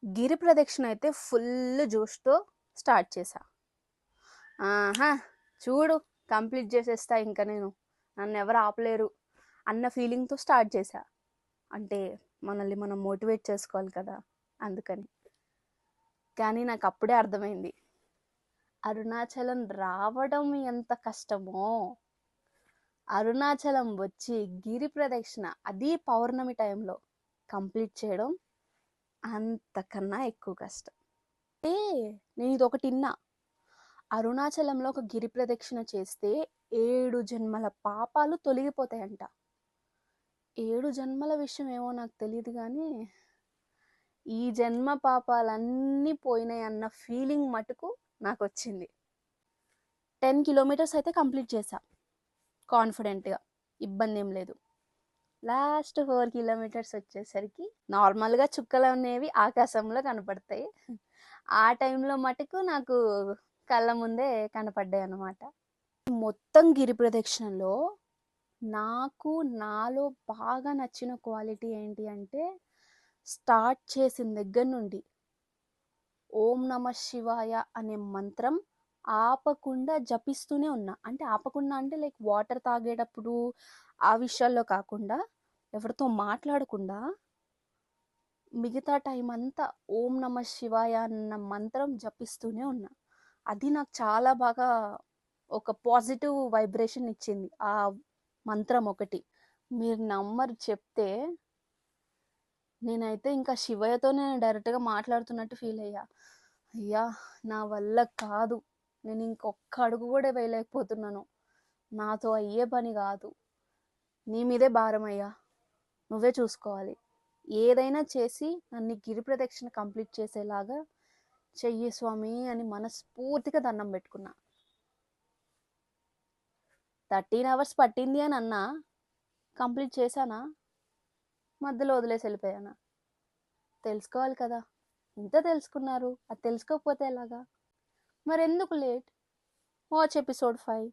గిరి ప్రదక్షిణ అయితే full జోష్‌తో start చేశా. ఆహా! చూడు కంప్లీట్ చేసేస్తా ఇంక నేను. నన్నెవరు ఆపలేరు అన్న ఫీలింగ్‌తో స్టార్ట్ చేశా. అంటే మనల్ని మనం మోటివేట్ చేసుకోవాలి కదా! అందుకని. కానీ నాకప్పుడే అర్థమైంది. అరుణాచలం రావడం ఎంత కష్టమో, అరుణాచలం వచ్చి గిరి ప్రదక్షిణ అది పౌర్ణమి టైంలో కంప్లీట్ చేయడం అంతకన్నా ఎక్కువ కష్టం. అంటే నేనిదొకటి ఇన్నా. అరుణాచలంలో ఒక గిరి ప్రదక్షిణ చేస్తే 7 జన్మల పాపాలు తొలగిపోతాయంట. 7 జన్మల విషయం ఏమో నాకు తెలీదు గానీ, ఈ జన్మ పాపాలన్నీ పోయినాయన్న ఫీలింగ్ మటుకు నాకొచ్చింది. 10 కిలోమీటర్స్ అయితే కంప్లీట్ చేశా కాన్ఫిడెంట్‌గా. ఇబ్బందేం లేదు. లాస్ట్ 4 కిలోమీటర్స్ వచ్చేసరికి నార్మల్‌గా చుక్కలనేవి ఆకాశంలో కనపడతాయి. ఆ టైంలో మటుకు నాకు కళ్ళ ముందే కనపడ్డాయన్నమాట. మొత్తం గిరి ప్రదక్షిణలో నాకు నాలో బాగా నచ్చిన క్వాలిటీ ఏంటి అంటే, స్టార్ట్ చేసిన దగ్గర నుండి ఓం నమః శివాయ అనే మంత్రం ఆపకుండా జపిస్తూనే ఉన్నా. అంటే ఆపకుండా అంటే లైక్ వాటర్ తాగేటప్పుడు ఆ విషయాల్లో కాకుండా, ఎవరితో మాట్లాడకుండా మిగతా టైం అంతా ఓం నమః శివాయ అన్న మంత్రం జపిస్తూనే ఉన్నా. అది నాకు చాలా బాగా ఒక పాజిటివ్ వైబ్రేషన్ ఇచ్చింది ఆ మంత్రం ఒకటి. మీరు నమ్మరు చెప్తే, నేనైతే ఇంకా శివయ్యతోనే డైరెక్ట్‌గా మాట్లాడుతున్నట్టు ఫీల్ అయ్యా. అయ్యా! నా వల్ల కాదు. నేను ఇంకొక్క అడుగు కూడా వేయలేకపోతున్నాను. నాతో అయ్యే పని కాదు. నీ మీదే భారమయ్యా. నువ్వే చూసుకోవాలి. ఏదైనా చేసి నన్ను ఈ గిరి ప్రదక్షిణ కంప్లీట్ చేసేలాగా చెయ్యి స్వామి అని మనస్ఫూర్తిగా దండం పెట్టుకున్నా. 13 అవర్స్ పట్టింది అని అన్నా. కంప్లీట్ చేశానా? మధ్యలో వదిలేసి వెళ్ళిపోయానా? తెలుసుకోవాలి కదా! ఇంత తెలుసుకున్నారు. అది తెలుసుకోకపోతే ఎలాగా? మరెందుకు లేట్? Watch episode 5.